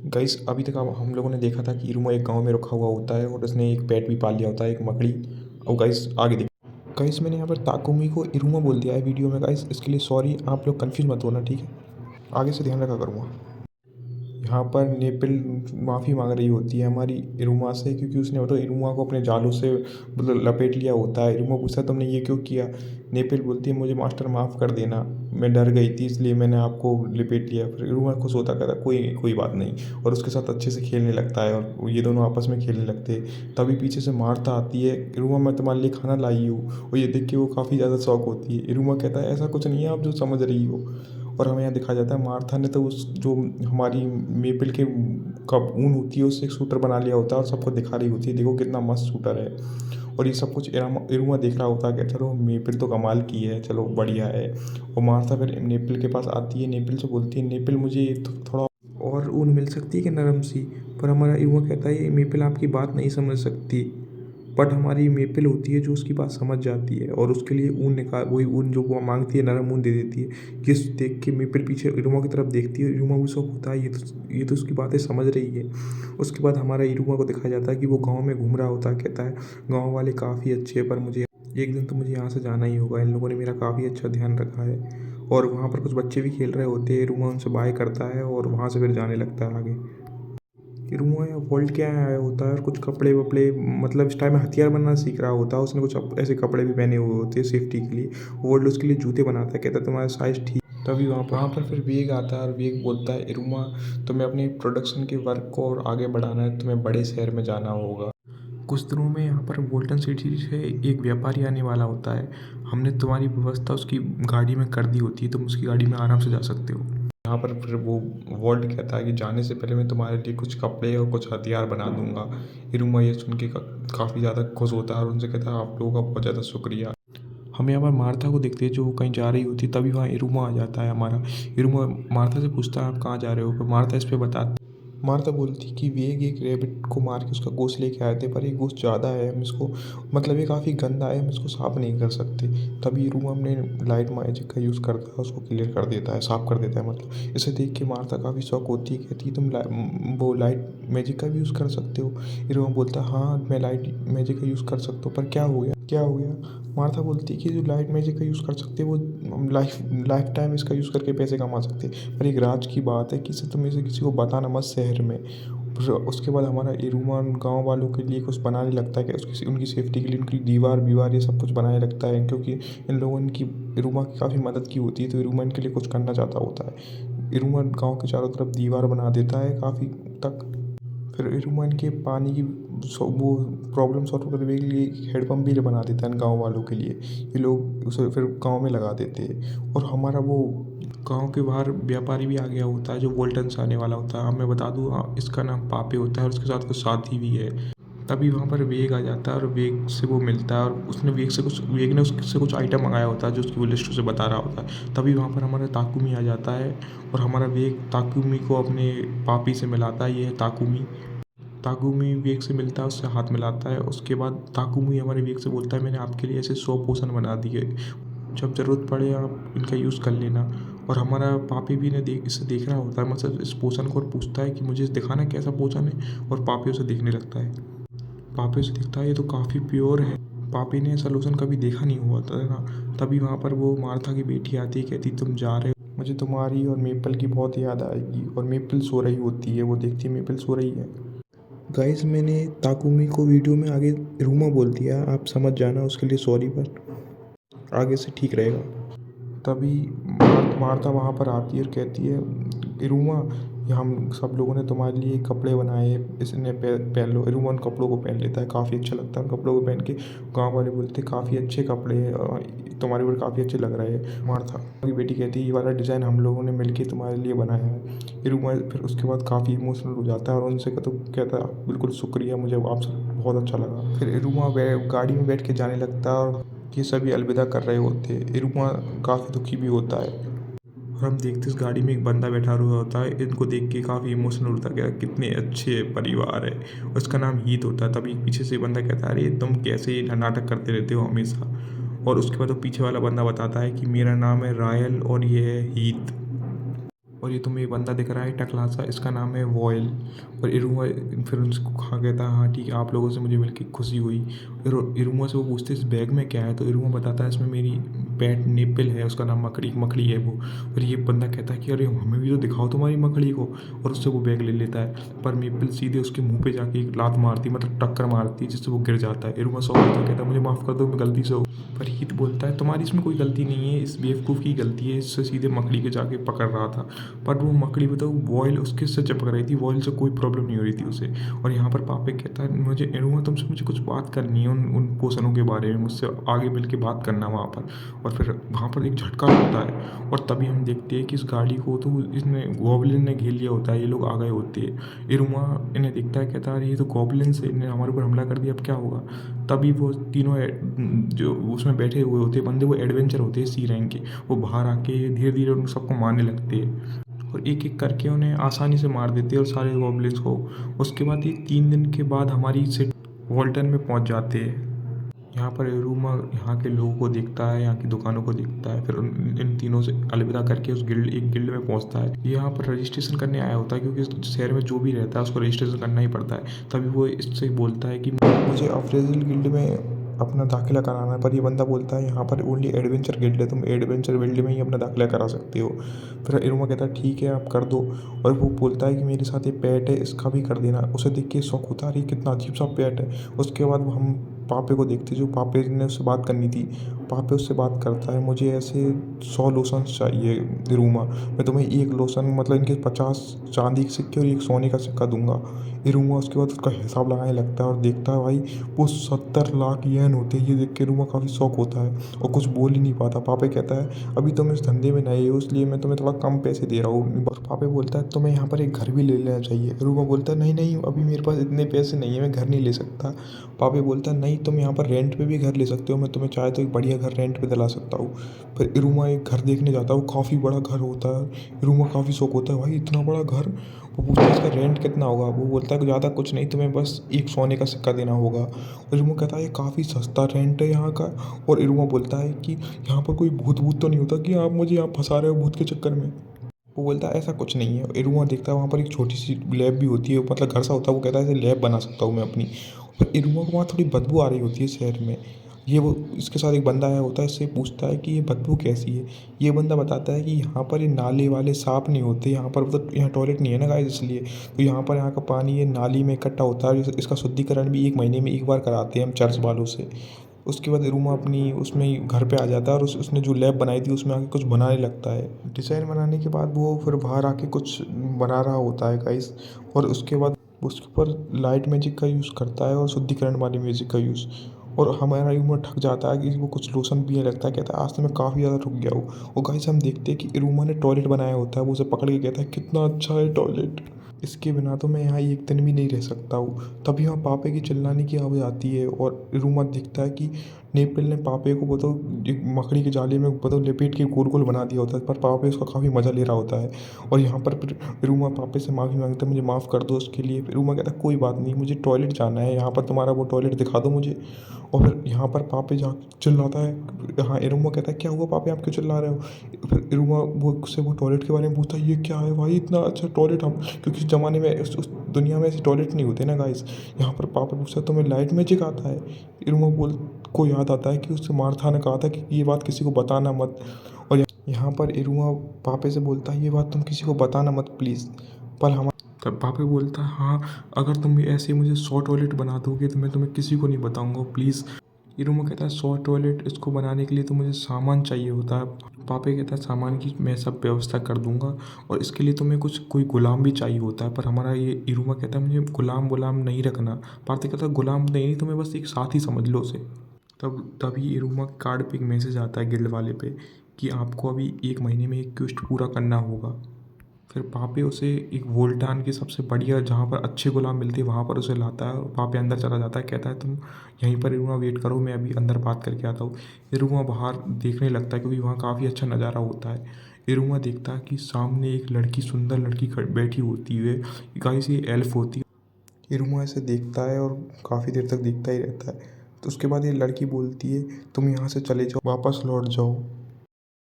Guys अभी तक अब हम लोगों ने देखा था कि इरुमा एक गांव में रखा हुआ होता है और उसने एक पेट भी पाल लिया होता है, एक मकड़ी। और गाइस आगे देखो, गाइस मैंने यहाँ पर ताकुमी को इरुमा बोल दिया है वीडियो में। गाइस इसके लिए सॉरी, आप लोग कंफ्यूज मत होना, ठीक है? आगे से ध्यान रखा करूँगा। यहाँ पर नेपिल माफ़ी मांग रही होती है हमारी इरुमा से, क्योंकि उसने मतलब इरुमा को अपने जालों से मतलब लपेट लिया होता है। इरुमा पूछता है तुमने ये क्यों किया? नेपिल बोलती है मुझे मास्टर माफ़ कर देना, मैं डर गई थी इसलिए मैंने आपको लपेट लिया। फिर इरुमा खुश होता कहता कोई कोई बात नहीं, और उसके साथ अच्छे से खेलने लगता है और ये दोनों आपस में खेलने लगते हैं। तभी पीछे से मार्था आती है, इरुमा मैं तुम्हारे लिए खाना लाई हूँ, और ये देख के वो काफ़ी ज़्यादा शौक होती है। इरुमा कहता है ऐसा कुछ नहीं है आप जो समझ रही हो। और हमें यहाँ दिखाया जाता है मार्था ने तो उस जो हमारी मेपल के कब ऊन होती है उससे एक सूटर बना लिया होता है और सबको दिखा रही होती है देखो कितना मस्त सूटर है। और ये सब कुछ इरुमा देख रहा होता है कि चलो मेपल तो कमाल की है, चलो बढ़िया है। और मार्था फिर नेपल के पास आती है, नेपल से बोलती है नेपल मुझे थोड़ा और ऊन मिल सकती है कि नरम सी। पर हमारा इरुमा कहता है ये मेपल आपकी बात नहीं समझ सकती, बट हमारी मेपल होती है जो उसकी बात समझ जाती है और उसके लिए ऊन निकाल वही ऊन जो वो मांगती है नरम ऊन दे देती है। ये देख के मेपल पीछे इरुमा की तरफ देखती है, इरुमा को शौक होता है ये तो उसकी बातें समझ रही है। उसके बाद हमारा इरुमा को दिखाया जाता है कि वो गाँव में घूम रहा होता है, कहता है गाँव वाले काफ़ी अच्छे हैं पर मुझे एक दिन तो मुझे यहाँ से जाना ही होगा, इन लोगों ने मेरा काफ़ी अच्छा ध्यान रखा है। और वहाँ पर कुछ बच्चे भी खेल रहे होते हैं, इरुमा उनसे बाय करता है और वहाँ से फिर जाने लगता है आगे। रूमा या वॉल्ट क्या आया होता है और कुछ कपड़े वपड़े मतलब इस टाइम में हथियार बनना सीख रहा होता है। उसने कुछ ऐसे कपड़े भी पहने हुए होते हैं सेफ्टी के लिए। वॉल्ट उसके लिए जूते बनाता है, कहता है तुम्हारा साइज़ ठीक। तभी वहाँ पर फिर वेग आता है और वेग बोलता है इरुमा तुम्हें अपने प्रोडक्शन के वर्क को और आगे बढ़ाना है, तुम्हें बड़े शहर में जाना होगा। कुछ दिनों में यहाँ पर वोल्टन सिटी से एक व्यापारी आने वाला होता है। हमने तुम्हारी व्यवस्था उसकी गाड़ी में कर दी होती है, तुम उसकी गाड़ी में आराम से जा सकते हो। यहाँ पर फिर वो वर्ल्ड कहता है कि जाने से पहले मैं तुम्हारे लिए कुछ कपड़े और कुछ हथियार बना दूंगा। इरुमा ये सुन के काफ़ी ज़्यादा खुश होता है और उनसे कहता है आप लोगों का बहुत ज़्यादा शुक्रिया। हम यहाँ पर मार्था को देखते हैं जो कहीं जा रही होती है, तभी वहाँ इरुमा आ जाता है हमारा। इरुमा मार्था से पूछता है आप कहाँ जा रहे हो, पर मार्था इस पर बता मार्था बोलती कि वेग एक रैबिट को मार के उसका गोश्त लेके आए थे, पर ये गोश्त ज़्यादा है, हम इसको मतलब ये काफ़ी गंदा है, हम इसको साफ़ नहीं कर सकते। तभी रूम हमने लाइट मैजिक का यूज़ करता है, उसको क्लियर कर देता है, साफ़ कर देता है मतलब। इसे देख के मार्था काफ़ी शौक होती है, कहती है तुम वो लाइट मैजिक का भी यूज़ कर सकते हो? रूम बोलता है हाँ मैं लाइट मैजिक का यूज़ कर सकता हूँ, पर क्या हो गया क्या हो गया? मार्था बोलती है कि जो लाइट मैजिक का यूज़ कर सकते हैं वो हम लाइफ टाइम इसका यूज़ करके पैसे कमा सकते हैं, पर एक राज की बात है कि इसे तुम इसे किसी को बताना मत शहर में। फिर उसके बाद हमारा इरुमा गाँव वालों के लिए कुछ बनाने लगता है कि उसकी उनकी सेफ्टी के लिए उनकी दीवार वीवार ये सब कुछ बनाने लगता है, क्योंकि इन लोगों ने इरुमा की काफ़ी मदद की होती है, तो इरुमा इनके लिए कुछ करना चाहता होता है। इरुमा गाँव के चारों तरफ दीवार बना देता है काफ़ी तक। फिर इरुमान के पानी की वो प्रॉब्लम सॉल्व करने के लिए एक हैंडपम्प भी बना देता है गांव वालों के लिए। ये लोग उसे फिर गांव में लगा देते हैं और हमारा वो गांव के बाहर व्यापारी भी आ गया होता है जो वोल्टन से आने वाला होता है। मैं बता दूँ इसका नाम पापे होता है और उसके साथ कुछ साथी भी है। तभी वहाँ पर वेग आ जाता है और वेग से वो मिलता है और उसने वेग ने उससे कुछ आइटम मंगाया होता है जो उसकी वो लिस्ट उसे बता रहा होता है। तभी वहाँ पर हमारा ताकुमी आ जाता है और हमारा वेग ताकुमी को अपने पापी से मिलाता है। ये है ताकुमी। ताकुमी विवेक से मिलता है, उससे हाथ मिलाता है। उसके बाद ताकुमी हमारे विवेक से बोलता है मैंने आपके लिए ऐसे 100 पोशन बना दिए, जब ज़रूरत पड़े आप इनका यूज़ कर लेना। और हमारा पापी भी ने इसे देख रहा होता है मतलब इस पोशन को, और पूछता है कि मुझे दिखाना कैसा पोशन है, और पापी उसे देखने लगता है। पापी उसे दिखता है ये तो काफ़ी प्योर है। पापी ने ऐसा लोशन कभी देखा नहीं हुआ था ना। तभी वहाँ पर वो मार्था की बेटी आती है, कहती तुम जा रहे हो, मुझे तुम्हारी और मेपल की बहुत याद आएगी। और मेपल सो रही होती है, वो देखती है मेपल सो रही है। गाइस मैंने ताकुमी को वीडियो में आगे रूमा बोल दिया, आप समझ जाना उसके लिए सॉरी, पर आगे से ठीक रहेगा। तभी मार्था वहाँ पर आती है और कहती है इरुमा ये हम सब लोगों ने तुम्हारे लिए कपड़े बनाए हैं, इसने पहन लो। इरुमा उन कपड़ों को पहन लेता है, काफ़ी अच्छा लगता है उन कपड़ों को पहन के। गांव वाले बोलते हैं काफ़ी अच्छे कपड़े हैं और तुम्हारे ऊपर काफ़ी अच्छे लग रहे हैं। मार्था की बेटी कहती है ये वाला डिज़ाइन हम लोगों ने मिलके तुम्हारे लिए बनाया है। इरुमा फिर उसके बाद काफ़ी इमोशनल हो जाता है और उनसे कहता है बिल्कुल शुक्रिया, मुझे आपसे बहुत अच्छा लगा। फिर इरुमा गाड़ी में बैठ के जाने लगता है और ये सभी अलविदा कर रहे होते हैं। इरुमा काफ़ी दुखी भी होता है और हम देखते इस गाड़ी में एक बंदा बैठा हुआ होता है। इनको देख के काफ़ी इमोशनल होता है, कितने अच्छे परिवार है। उसका नाम हीत होता है। तभी पीछे से बंदा कहता है अरे तुम कैसे ये नाटक करते रहते हो हमेशा। और उसके बाद वो पीछे वाला बंदा बताता है कि मेरा नाम है रायल और ये है हीत। और ये तुम्हें बंदा दिख रहा है टकला सा, इसका नाम है वॉयल। और इरुमा फिर उसको खा कहता है हाँ ठीक है, आप लोगों से मुझे मिलकर खुशी हुई। फिर इरुमा से वो पूछते इस बैग में क्या है, तो इरुमा बताता है इसमें मेरी पेट नेपल है, उसका नाम मकड़ी मकड़ी है वो। फिर ये बंदा कहता है कि अरे हमें भी तो दिखाओ तुम्हारी मकड़ी को, और उससे वो बैग ले लेता है। पर मेपल सीधे उसके मुंह पे जाके एक लात मारती, मतलब टक्कर मारती है, जिससे वो गिर जाता है। इरुमा सॉरी होता है, कहता है मुझे माफ़ कर दो, मैं गलती से हो। पर हीत बोलता है तुम्हारी इसमें कोई गलती नहीं है, इस बेवकूफ़ की गलती है, इससे सीधे मकड़ी के जाके पकड़ रहा था। पर वो मकड़ी बताओ वॉयल उसके से चिपक रही थी, वॉयल से कोई प्रॉब्लम नहीं हो रही थी उसे। और यहाँ पर पापे कहता है मुझे इरुमा तुमसे मुझे कुछ बात करनी है उन पोषणों के बारे में, मुझसे आगे मिल के बात करना वहाँ पर। और फिर वहाँ पर एक झटका होता है, और तभी हम देखते हैं कि इस गाड़ी को तो इसने गॉबलिन ने घेर लिया होता है, ये लोग आ गए होते हैं। इरुमा इन्हें देखता है, कहता है ये तो गॉबलिन से इन्हें हमारे ऊपर हमला कर दिया, अब क्या होगा। तभी वो तीनों जो उसमें बैठे हुए होते बंदे, वो एडवेंचर होते हैं सी रैंक के, वो बाहर आके धीरे धीरे उन सबको मारने लगते हैं, और एक एक करके उन्हें आसानी से मार देते हैं, और सारे गॉब्लिन्स को। उसके बाद ये 3 दिन के बाद हमारी सिटी वॉल्टन में पहुंच जाते हैं। यहाँ पर रूमा यहाँ के लोगों को देखता है, यहाँ की दुकानों को देखता है, फिर इन तीनों से अलविदा करके उस एक गिल्ड में पहुँचता है। ये यहाँ पर रजिस्ट्रेशन करने आया होता है, क्योंकि इस शहर में जो भी रहता है उसको रजिस्ट्रेशन करना ही पड़ता है। तभी वो इससे बोलता है कि मुझे अफ्रेजल गिल्ड में अपना दाखिला कराना है। पर ये बंदा बोलता है यहाँ पर ओनली एडवेंचर गिल्ड है, तुम एडवेंचर गिल्ड में ही अपना दाखिला करा सकते हो। फिर इरुमा कहता है ठीक है आप कर दो। और वो बोलता है कि मेरे साथ एक पेट है, इसका भी कर देना। उसे देख के शौक होता है, अरे कितना अजीब सा पेट है। उसके बाद हम पापे को देखते, जो पापे ने उससे बात करनी थी। पापे उससे बात करता है, मुझे ऐसे 100 लोशंस चाहिए इरुमा, मैं तुम्हें एक लोशन मतलब इनके 50 चांदी के सिक्के और एक सोने का सिक्का दूंगा। इरुमा उसके बाद उसका हिसाब लगाने लगता है, और देखता है भाई वो 70 लाख येन होते हैं। ये देख के इरुमा काफ़ी शौक होता है, और कुछ बोल ही नहीं पाता। पापे कहता है अभी तुम इस धंधे में नए हो, इसलिए मैं तुम्हें थोड़ा कम पैसे दे रहा हूँ। पापे बोलता है तुम्हें यहाँ पर एक घर भी ले लेना चाहिए। इरुमा बोलता है नहीं नहीं, अभी मेरे पास इतने पैसे नहीं है, मैं घर नहीं ले सकता। पापे बोलता है नहीं, तुम यहाँ पर रेंट पे भी घर ले सकते हो, मैं तुम्हें चाहे तो एक बढ़िया घर रेंट पे दिला सकता हूँ। फिर इरुमा एक घर देखने जाता है, वो काफ़ी बड़ा घर होता है। इरुमा काफ़ी शौक होता है, भाई इतना बड़ा घर। वो पूछता है इसका रेंट कितना होगा। वो बोलता है कि ज़्यादा कुछ नहीं, तुम्हें बस एक सोने का सिक्का देना होगा। और इरुमा कहता है ये काफ़ी सस्ता रेंट है यहाँ का। और इरुमा बोलता है कि यहाँ पर कोई भूत भूत तो नहीं होता कि आप मुझे यहाँ फंसा रहे हो भूत के चक्कर में। वो बोलता है ऐसा कुछ नहीं है। इरुमा देखता है वहाँ पर एक छोटी सी लैब भी होती है, मतलब घर सा होता है। वो कहता है ऐसे लैब बना सकता हूँ मैं अपनी। और इरुमा को वहाँ थोड़ी बदबू आ रही होती है शहर में। ये वो इसके साथ एक बंदा आया होता है, इससे पूछता है कि ये बदबू कैसी है। ये बंदा बताता है कि यहाँ पर ये नाले वाले साफ नहीं होते, यहाँ पर मतलब यहाँ टॉयलेट नहीं है ना गाइस, इसलिए तो यहाँ का पानी ये नाली में इकट्ठा होता है। इसका शुद्धिकरण भी 1 महीने में एक बार कराते हैं हम चर्च वालों से। उसके बाद इरुमा अपनी उसमें घर पे आ जाता है, और उसने जो लैब बनाई थी उसमें आके कुछ बनाने लगता है। डिज़ाइन बनाने के बाद वो फिर बाहर आके कुछ बना रहा होता है गाइस। और उसके बाद उसके ऊपर लाइट मैजिक का यूज़ करता है, और शुद्धिकरण वाली म्यूजिक का यूज़। और हमारा इरुमा ठक जाता है कि वो कुछ लोशन पीने लगता है, कहता है आज तो मैं काफ़ी ज़्यादा रुक गया हूँ। और गाइस हम देखते हैं कि इरुमा ने टॉयलेट बनाया होता है, वो उसे पकड़ के कहता है कितना अच्छा है टॉयलेट, इसके बिना तो मैं यहाँ एक दिन भी नहीं रह सकता हूँ। तभी वहाँ पापे की चिल्लाने की आवाज़ आती है, और इरुमा दिखता है कि नेपल ने पापे को बताओ एक मकड़ी के जाले में बताओ लपेट के गोल गोल बना दिया होता है। पर पापे उसका काफ़ी मज़ा ले रहा होता है। और यहाँ पर फिर इरुमा पापे से माफ़ी मांगता है, मुझे माफ़ कर दो उसके लिए। फिर इरुमा कहता है कोई बात नहीं, मुझे टॉयलेट जाना है, यहाँ पर तुम्हारा वो टॉयलेट दिखा दो मुझे। और फिर यहाँ पर पापे जा चिल्लाता है। हाँ इरुमा कहता है क्या हुआ पापे, आप क्यों चिल्ला रहे हो। फिर इरुमा वो उससे वो टॉयलेट के बारे में पूछता है ये क्या है भाई इतना अच्छा टॉयलेट। हम क्योंकि उस ज़माने में उस दुनिया में ऐसे टॉयलेट नहीं होते ना गाइस। यहाँ पर पापा पूछता है तुम्हें लाइट मैजिक आता है। इरुमा बोल को याद आता है कि उससे मार्था ने कहा था कि ये बात किसी को बताना मत। और यहाँ पर इरुमा पापे से बोलता है ये बात तुम किसी को बताना मत प्लीज़। पर हम तब पापे बोलता है हाँ अगर तुम ऐसे मुझे 100 टॉयलेट बना दोगे तो मैं तुम्हें किसी को नहीं बताऊँगा प्लीज़। इरुमा कहता है 100 टॉयलेट इसको बनाने के लिए तो मुझे सामान चाहिए होता है। पापे कहता है सामान की मैं सब व्यवस्था कर दूंगा, और इसके लिए तुम्हें कुछ कोई गुलाम भी चाहिए होता है। पर हमारा ये इरुमा कहता है मुझे गुलाम नहीं रखना। पापे कहता है गुलाम नहीं तुम्हें बस एक साथी समझ लो उसे। तभी इरुमा कार्ड पे एक मैसेज आता है गिल्ड वाले पे कि आपको अभी 1 महीने में एक क्वेस्ट पूरा करना होगा। फिर पापे उसे एक वोल्टान की सबसे बढ़िया जहाँ पर अच्छे गुलाम मिलते हैं वहाँ पर उसे लाता है, और पापे अंदर चला जाता है, कहता है तुम यहीं पर इरुमा वेट करो, मैं अभी अंदर बात करके आता हूँ। इरुमा बाहर देखने लगता है क्योंकि वहाँ काफ़ी अच्छा नज़ारा होता है। इरुमा देखता है कि सामने एक लड़की सुंदर लड़की बैठी होती है, गाइस ये एल्फ होती है। इरुमा ऐसे देखता है और काफ़ी देर तक देखता ही रहता है। तो उसके बाद ये लड़की बोलती है तुम यहाँ से चले जाओ, वापस लौट जाओ।